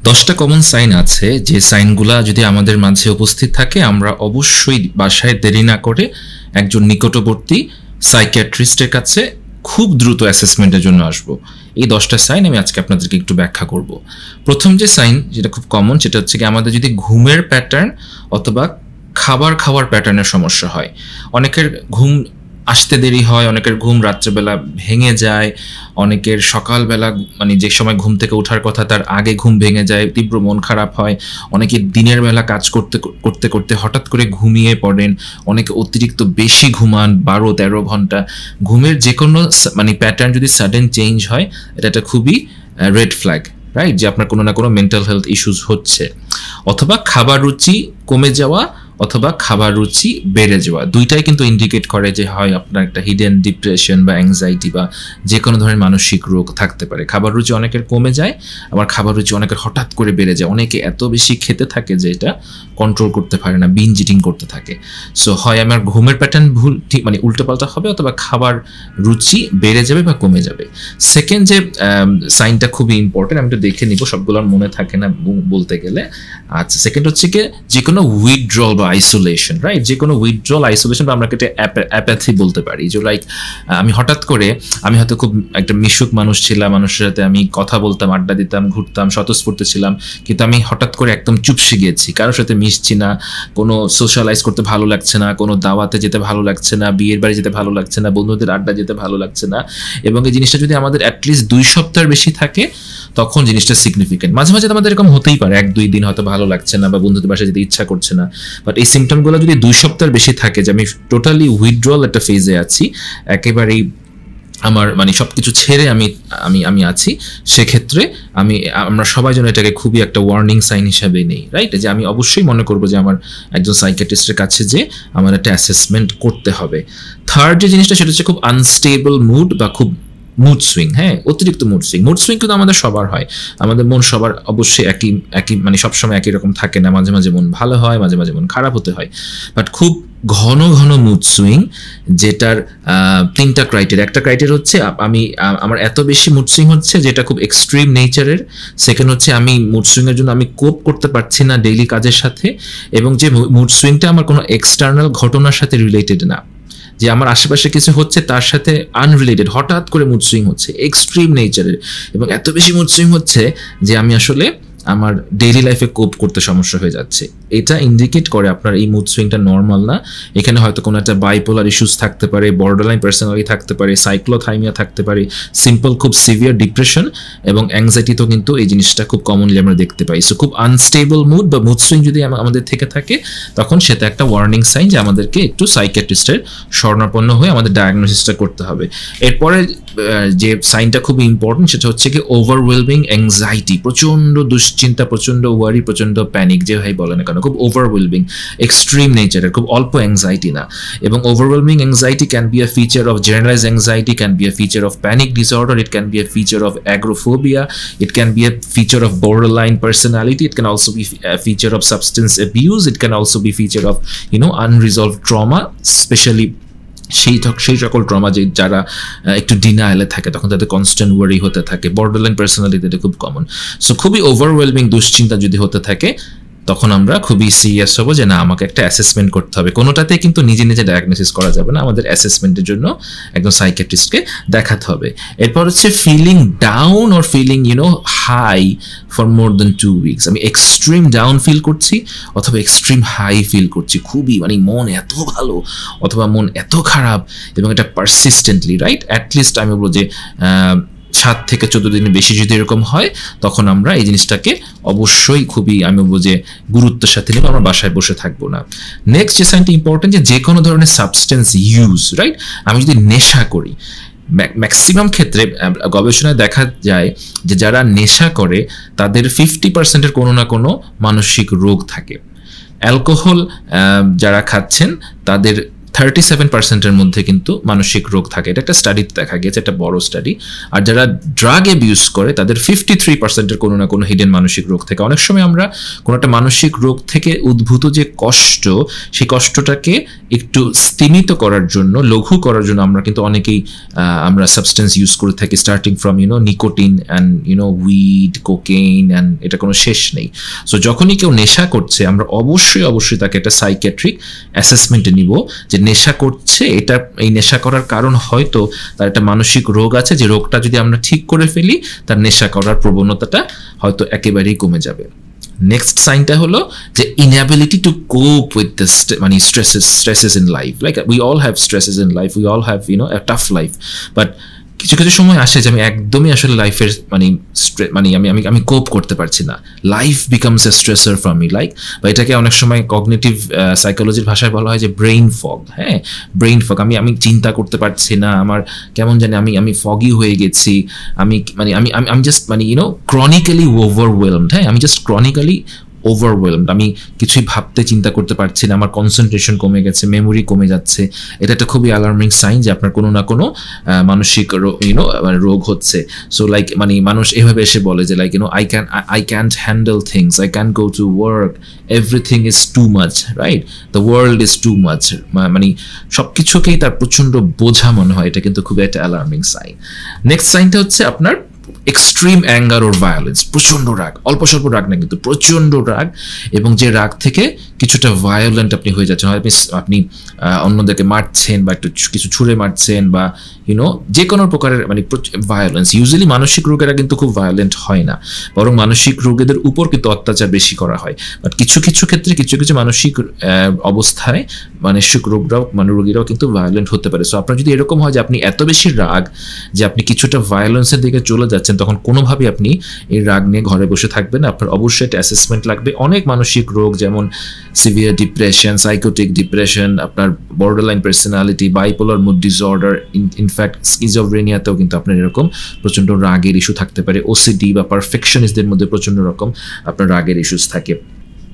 10টা common sign আছে যে সাইনগুলা যদি আমাদের মাঝে উপস্থিত থাকে আমরা অবশ্যই বাসায় দেরি না করে একজন নিকটবর্তী সাইকিয়াট্রিস্টের কাছে খুব দ্রুত অ্যাসেসমেন্টের জন্য আসব। এই 10টা সাইন আমি আজকে আপনাদেরকে একটু ব্যাখ্যা করব। প্রথম যে সাইন যেটা খুব কমন সেটা হচ্ছে কি আমাদের যদি ঘুমের প্যাটার্ন অথবা খাওয়ার প্যাটার্নের সমস্যা হয়। অনেকের ঘুম আসতে দেরি হয়, অনেকের ঘুম রাত্রেবেলা ভেঙে যায়, অনেকের সকালবেলা মানে যে সময় ঘুম থেকে ওঠার কথা তার আগে ঘুম ভেঙে যায়, তীব্র মন খারাপ হয়, অনেকে দিনের বেলা কাজ করতে করতে করতে হঠাৎ করে ঘুমিয়ে পড়েন, অনেকে অতিরিক্ত বেশি ঘুমান 12-13 ঘন্টা। ঘুমের যে কোনো মানে প্যাটার্ন যদি সাডেন চেঞ্জ হয় এটা একটা খুবই রেড ফ্ল্যাগ, রাইট, যে আপনার কোনো না কোনো মেন্টাল হেলথ ইস্যুস হচ্ছে। অথবা খাবার রুচি কমে যাওয়া অথবা খাবার রুচি বেড়ে যাওয়া, দুইটাই কিন্তু ইন্ডিকেট করে যে হয় আপনার একটা হিডেন ডিপ্রেশন বা অ্যাংজাইটি বা যে কোনো ধরনের মানসিক রোগ থাকতে পারে। খাবার রুচি অনেকের কমে যায়, আবার খাবার রুচি অনেকের হঠাৎ করে বেড়ে যায়। অনেকে এত বেশি খেতে থাকে যে এটা কন্ট্রোল করতে পারে না, বিঞ্জ ইটিং করতে থাকে। সো হয় আমার ঘুমের প্যাটার্ন ভুল ঠিক মানে উল্টোপাল্টা হবে, অথবা খাবার রুচি বেড়ে যাবে বা কমে যাবে। সেকেন্ড যে সাইনটা খুবই ইম্পর্টেন্ট, আমি একটু দেখে নিব, সবগুলোর মনে থাকে না বলতে গেলে। আচ্ছা, সেকেন্ড হচ্ছে কি যে কোনো উইথড্রল বা আইসোলেশন, রাইট, যে কোনো উইথড্রল আইসোলেশন বা আমরা এটা অ্যাপ্যাথি বলতে পারি। যে লাইক আমি হঠাৎ করে আমি হয়তো খুব একটা মিশুক মানুষ ছিলাম, মানুষের সাথে আমি কথা বলতাম, আড্ডা দিতাম, ঘুরতাম, স্বতঃস্ফূর্ত ছিলাম, কিন্তু আমি হঠাৎ করে একদম চুপসে গিয়েছি, কারোর সাথে মিশছি না, কোনো সোশ্যালাইজ করতে ভালো লাগছে না, কোনো দাওয়াতে যেতে ভালো লাগছে না, বিয়ের বাড়ি যেতে ভালো লাগছে না, বন্ধুদের আড্ডা যেতে ভালো লাগছে না। এবং এই জিনিসটা যদি আমাদের অ্যাটলিস্ট 2 সপ্তাহের বেশি থাকে তখন জিনিসটা সিগনিফিকেন্ট। মাঝে মাঝে আমাদের এরকম হতেই পারে 1-2 দিন হয়তো ভালো লাগছে না বা বন্ধুদের বাসায় যেতে ইচ্ছা করছে না, বাট এই সিমটমগুলো যদি 2 সপ্তাহের বেশি থাকে যে আমি টোটালি উইথড্রল একটা ফেজে আছি, একেবারেই আমার মানে সবকিছু ছেড়ে আমি আছি, সেক্ষেত্রে আমরা সবাই যেন এটাকে খুবই একটা ওয়ার্নিং সাইন হিসাবে নেই, রাইট, যে আমি অবশ্যই মনে করবো যে আমার একজন সাইকিয়াট্রিস্টের কাছে যে আমার একটা অ্যাসেসমেন্ট করতে হবে। থার্ড যে জিনিসটা সেটা হচ্ছে খুব আনস্টেবল মুড বা খুব মুড সুইং, হ্যাঁ, অতিরিক্ত মুড সুইং কিন্তু আমাদের সবার হয়। আমাদের মন সবার অবশ্যই একই মানে সবসময় একই রকম থাকে না, মাঝে মাঝে মন ভালো হয়, মাঝে মাঝে মন খারাপ হতে হয়, বাট খুব ঘন মুড সুইং যেটার 3টা ক্রাইটেরিয়া। একটা ক্রাইটেরিয়া হচ্ছে আমার এত বেশি মুড সুইং হচ্ছে যেটা খুব এক্সট্রিম নেচারের। সেকেন্ড হচ্ছে আমি মুড সুইংয়ের জন্য আমি কোপ করতে পারছি না ডেইলি কাজের সাথে, এবং যে মুড সুইংটা আমার কোনো এক্সটার্নাল ঘটনার সাথে রিলেটেড না, যে আমার আশেপাশে কিছু হচ্ছে তার সাথে আনরিলেটেড, হঠাৎ করে মুড সুইং হচ্ছে এক্সট্রিম নেচারের, এবং এত বেশি মুড সুইং হচ্ছে যে আমি আসলে আমার ডেইলি লাইফে কোপ করতে সমস্যা হয়ে যাচ্ছে। এটা ইন্ডিকেট করে আপনার এই মুড সুইংটা নর্মাল না। এখানে হয়তো কোনো একটা বাইপোলার ইস্যুস থাকতে পারে, বর্ডারলাইন পার্সোনালিটি থাকতে পারে, সাইক্লোথাইমিয়া থাকতে পারে, সিম্পল খুব সিভিয়ার ডিপ্রেশন এবং অ্যাংজাইটিতেও কিন্তু এই জিনিসটা খুব কমনলি আমরা দেখতে পাই। সো খুব আনস্টেবল মুড বা মুড সুইং যদি আমাদের থেকে থাকে তখন সেটা একটা ওয়ার্নিং সাইন যে আমাদেরকে একটু সাইকিয়াট্রিস্টের শরণাপন্ন হয়ে আমাদের ডায়াগনোসিসটা করতে হবে। এরপরে যে সাইনটা খুব ইম্পর্টেন্ট সেটা হচ্ছে কি ওভারওয়েলমিং অ্যাংজাইটি, প্রচণ্ড দুশ্চিন্তা, প্রচণ্ড ওয়ারি, প্রচণ্ড প্যানিক, যে ভাই বলে না কেন, খুব ওভারওয়েলমিং এক্সট্রিম নেচারের, খুব অল্প অ্যাংজাইটি না। এবং overwhelming anxiety can be a feature of generalise anxiety, can be a feature of panic disorder, it can be a feature of agoraphobia, ইট ক্যান বি আ ফিচার অফ borderline personality, it can also be a feature of substance abuse, it can also be feature of unresolved trauma, especially সেই সকল trauma যে যারা একটু ডিনায়ালে থাকে তখন তাদের কনস্ট্যান্ট ওয়ারি হতে থাকে। বর্ডারলাইন পার্সোনালিটি এটা খুব কমন। সো খুবই ওভারওয়েলমিং দুশ্চিন্তা যদি হতে থাকে তখন আমরা খুবই সিরিয়াস হবো যে না, আমাকে একটা অ্যাসেসমেন্ট করতে হবে। কোনোটাতে কিন্তু নিজে ডায়াগনোসিস করা যাবে না, আমাদের অ্যাসেসমেন্টের জন্য একদম সাইকিয়াট্রিস্টকে দেখাতে হবে। এরপর হচ্ছে feeling down or feeling high for more than 2 weeks. আমি এক্সট্রিম ডাউন ফিল করছি অথবা এক্সট্রিম হাই ফিল করছি, খুবই মানে মন এত ভালো অথবা মন এত খারাপ, এবং এটা পারসিস্টেন্টলি, রাইট, অ্যাটলিস্ট আমি বলবো যে 7 থেকে 14 দিনের বেশি যদি এরকম হয় তখন আমরা এই জিনিসটাকে অবশ্যই খুবই আমি বলবো যে গুরুত্বের সাথে নিয়ে আমরা বাসায় বসে থাকবো না। নেক্সট যে সাইনটা ইম্পর্টেন্ট, যে কোনো ধরনের সাবস্টেন্স ইউজ, রাইট, আমি যদি নেশা করি, ম্যাক্সিমাম ক্ষেত্রে গবেষণায় দেখা যায় যে যারা নেশা করে তাদের 50%-এর কোনো না কোনো মানসিক রোগ থাকে। অ্যালকোহল যারা খাচ্ছেন তাদের 37%-এর মধ্যে কিন্তু মানসিক রোগ থাকে। এটা একটা স্টাডিতে দেখা গেছে, একটা বড় স্টাডি। আর যারা ড্রাগ অ্যাবিউজ করে তাদের 53%-এর কোনো না কোনো হিডেন মানসিক রোগ থাকে। অনেক সময় আমরা কোনো একটা মানসিক রোগ থেকে উদ্ভূত যে কষ্ট, সেই কষ্টটাকে একটু স্তিমিত করার জন্য, লঘু করার জন্য আমরা কিন্তু অনেকেই আমরা সাবস্টেন্স ইউজ করে থাকি, starting from nicotine and weed, cocaine, and এটা কোনো শেষ নেই। সো যখনই কেউ নেশা করছে আমরা অবশ্যই তাকে একটা সাইকিয়াট্রিক অ্যাসেসমেন্টে নিব যে নেশা করছে, এটা এই নেশা করার কারণ হয়তো তার একটা মানসিক রোগ আছে, যে রোগটা যদি আমরা ঠিক করে ফেলি তার নেশা করার প্রবণতাটা হয়তো একেবারেই কমে যাবে। নেক্সট সাইনটা হলো যে ইনএবিলিটি টু কোপ with the stresses in life. Like we all have stresses in life, we all have a tough life, but কিছু কিছু সময় আসে যে আমি একদমই আসলে লাইফের আমি কোপ করতে পারছি না, life becomes a Strasser for me, like, বা এটাকে অনেক সময় কগনিটিভ সাইকোলজির ভাষায় বলা হয় যে ব্রেইন ফগ। হ্যাঁ, ব্রেইন ফগ, আমি চিন্তা করতে পারছি না, আমার কেমন জানি আমি ফগি হয়ে গেছি, আমি জাস্ট ক্রনিক্যালি ওভারওয়েলমড। হ্যাঁ, আমি জাস্ট ক্রনিক্যালি ওভারওয়েলমড, আমি কিছুই ভাবতে চিন্তা করতে পারছি না, আমার কনসেন্ট্রেশন কমে গেছে, মেমোরি কমে যাচ্ছে। এটা একটা খুবই অ্যালার্মিং সাইন যে আপনার কোনো না কোনো মানসিক রোগ হচ্ছে। সো লাইক মানুষ এভাবে এসে বলে যে like I can't handle things, I can't go to work, everything is too much, right, the world is too much, সব কিছুকেই তার প্রচণ্ড বোঝা মনে হয়। এটা কিন্তু খুবই একটা অ্যালার্মিং সাইন। নেক্সট সাইনটা হচ্ছে আপনার এক্সট্রিম অ্যাঙ্গার ওর ভায়োলেন্স, প্রচণ্ড রাগ, অল্প স্বল্প রাগ না কিন্তু প্রচণ্ড রাগ, এবং যে রাগ থেকে কিছুটা ভায়োলেন্ট আপনি হয়ে যাচ্ছেন, হয় আপনি অন্যদেরকে মারছেন বা একটু কিছু ছুঁড়ে মারছেন বা যে কোনো প্রকারের ভায়োলেন্স। ইউজুয়ালি মানসিক রোগেরা কিন্তু খুব ভায়োলেন্ট হয় না, বরং মানসিক রোগীদের উপর কিন্তু অত্যাচার বেশি করা হয়। বাট কিছু কিছু ক্ষেত্রে কিছু কিছু মানসিক অবস্থায় মানসিক রোগীরাও কিন্তু ভায়োলেন্ট হতে পারে। সো আপনার যদি এরকম হয় যে আপনি এত বেশি রাগ যে আপনি কিছুটা ভায়োলেন্সের দিকে চলে যাচ্ছেন, তখন কোনোভাবেই আপনি এই রাগ নিয়ে ঘরে বসে থাকবেন, আপনার অবশ্যই একটা অ্যাসেসমেন্ট লাগবে। অনেক মানসিক রোগ যেমন সিভিয়ার ডিপ্রেশন, সাইকোটিক ডিপ্রেশন, আপনার borderline personality, bipolar mood disorder, in fact স্কিজোফ্রেনিয়াতেও কিন্তু আপনার এরকম প্রচণ্ড রাগের ইস্যু থাকতে পারে। ওসিডি বা পারফেকশনিস্টদের মধ্যে প্রচণ্ড রকম আপনার রাগের ইস্যুস থাকে।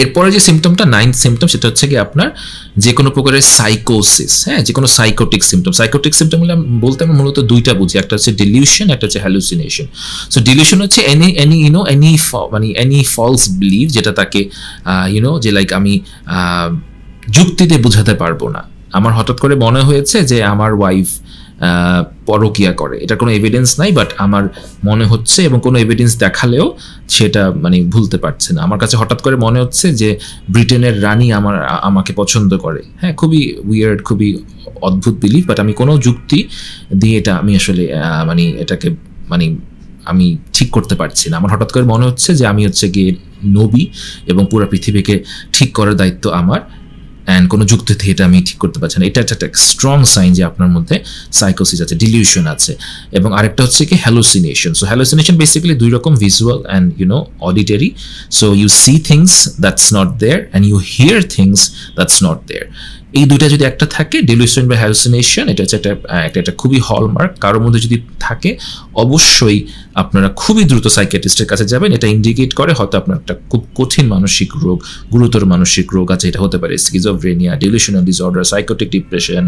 এরপরে যে সিমটমটা, 9th সিমটম, সেটা হচ্ছে কি আপনার যে কোনো প্রকারের সাইকোসিস। হ্যাঁ, যে কোনো সাইকোটিক সিমটম বলতে আমরা মূলত দুইটা বুঝি, একটা হচ্ছে ডিলিউশন, একটা হচ্ছে হ্যালুসিনেশন। সো ডিলিউশন হচ্ছে এনি ফলস বিলিভ, যেটা তাকে যে লাইক আমি যুক্তিতে বোঝাতে পারবো না, আমার হঠাৎ করে মনে হয়েছে যে আমার ওয়াইফ পরকিয়া করে, এটা কোনো এভিডেন্স নাই, বাট আমার মনে হচ্ছে, এবং কোনো এভিডেন্স দেখালেও সেটা ভুলতে পারছে না। আমার কাছে হঠাৎ করে মনে হচ্ছে যে ব্রিটেনের রানী আমাকে পছন্দ করে। হ্যাঁ, খুবই উইয়ার্ড, খুবই অদ্ভুত বিলিভ, বাট আমি কোনো যুক্তি দিয়ে এটা আমি আসলে এটাকে আমি ঠিক করতে পারছি না। আমার হঠাৎ করে মনে হচ্ছে যে আমি হচ্ছে গিয়ে নবী এবং পুরো পৃথিবীকে ঠিক করার দায়িত্ব আমার, অ্যান্ড কোনো যুক্তি থেকে এটা আমি ঠিক করতে পারছি না। এটা একটা স্ট্রং সাইন যে আপনার মধ্যে সাইকোসিস আছে, ডিলিউশন আছে। এবং আরেকটা হচ্ছে কি হ্যালুসিনেশন। সো হ্যালুসিনেশন বেসিক্যালি দুই রকম, visual and auditory. So you see things that's not there and you hear things that's not there. এই দুইটা যদি একটা থাকে, ডিলিউশন বা হ্যালুসিনেশন, এটা হচ্ছে একটা খুবই হলমার্ক। কারোর মধ্যে যদি থাকে অবশ্যই আপনারা খুবই দ্রুত সাইকিয়াট্রিস্টের কাছে যাবেন। এটা ইন্ডিকেট করে হয়তো আপনার একটা খুব কঠিন মানসিক রোগ, গুরুতর মানসিক রোগ আছে। এটা হতে পারে schizophrenia, delusional disorder, psychotic depression,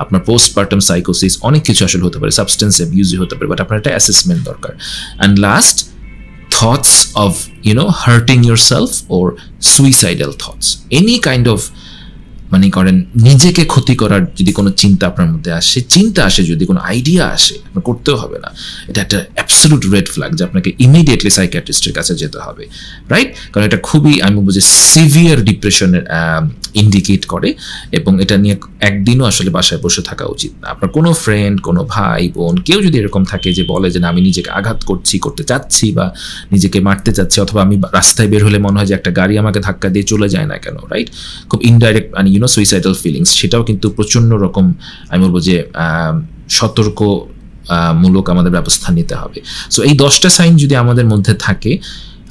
আপনার পোস্টপার্টাম সাইকোসিস, অনেক কিছু আসলে হতে পারে, সাবস্টেন্স অ্যাবিউজই হতে পারে, বাট আপনার একটা অ্যাসেসমেন্ট দরকার। And last, thoughts of hurting yourself or suicidal thoughts, any kind of করেন নিজেকে ক্ষতি করার যদি কোনো চিন্তা আপনার মধ্যে আসে, যদি কোনো আইডিয়া আসে, আপনার করতেও হবে না। এটা একটা অ্যাবসলিউট রেড ফ্ল্যাগ যে আপনাকে ইমিডিয়েটলি সাইকিয়াট্রিস্টের কাছে যেতে হবে, রাইট? কারণ এটা খুবই, আমি বলবো যে সিভিয়ার ডিপ্রেশনের ইন্ডিকেট করে, এবং এটা নিয়ে একদিনও আসলে বাসায় বসে থাকা উচিত না। আপনার কোনো ফ্রেন্ড, কোনো ভাই বোন, কেউ যদি এরকম থাকে যে বলে যে না আমি নিজেকে আঘাত করতে চাচ্ছি বা নিজেকে মারতে চাচ্ছি, অথবা আমি রাস্তায় বের হলে মনে হয় যে একটা গাড়ি আমাকে ধাক্কা দিয়ে চলে যায় না কেন, রাইট? খুব ইনডাইরেক্ট সুইসাইডাল ফিলিংস, সেটাও কিন্তু প্রচণ্ড রকম আমি বলবো যে সতর্ক মূলক আমাদের ব্যবস্থা নিতে হবে। সো এই 10টা সাইন যদি আমাদের মধ্যে থাকে,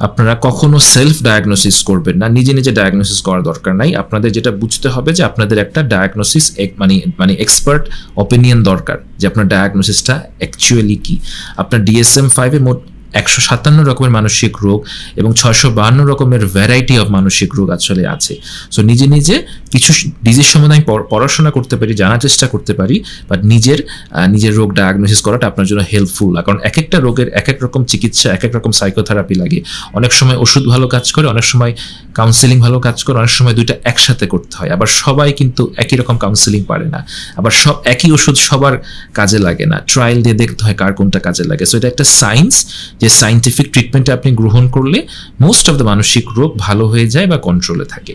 আপনারা কখনো সেলফ ডায়াগনোসিস করবেন না, নিজে নিজে ডায়াগনোসিস করার দরকার নাই। আপনাদের যেটা বুঝতে হবে যে আপনাদের একটা ডায়াগনোসিস এক্সপার্ট অপিনিয়ন দরকার, যে আপনার ডায়াগনোসিসটা অ্যাকচুয়ালি কি। আপনার DSM-5 157 রকমের মানসিক রোগ এবং 652 রকমের ভ্যারাইটি অফ মানসিক রোগ আসলে আছে। সো নিজে নিজে কিছু ডিজিজ সম্বন্ধে আমি পড়াশোনা করতে পারি, জানার চেষ্টা করতে পারি, বাট নিজের রোগ ডায়াগনোসিস করাটা আপনার জন্য হেল্পফুল। কারণ এক একটা রোগের এক এক রকম চিকিৎসা, এক এক রকম সাইকোথেরাপি লাগে। অনেক সময় ওষুধ ভালো কাজ করে, অনেক সময় কাউন্সেলিং ভালো কাজ করে, অনেক সময় দুইটা একসাথে করতে হয়। আবার সবাই কিন্তু একই রকম কাউন্সেলিং পারে না, আবার সব একই ওষুধ সবার কাজে লাগে না, ট্রায়াল দিয়ে দেখতে হয় কার কোনটা কাজে লাগে। সো এটা একটা সায়েন্স, যে সায়েন্টিফিক ট্রিটমেন্টে আপনি গ্রহণ করলে মোস্ট অফ দ্য মানসিক রোগ ভালো হয়ে যায় বা কন্ট্রোলে থাকে।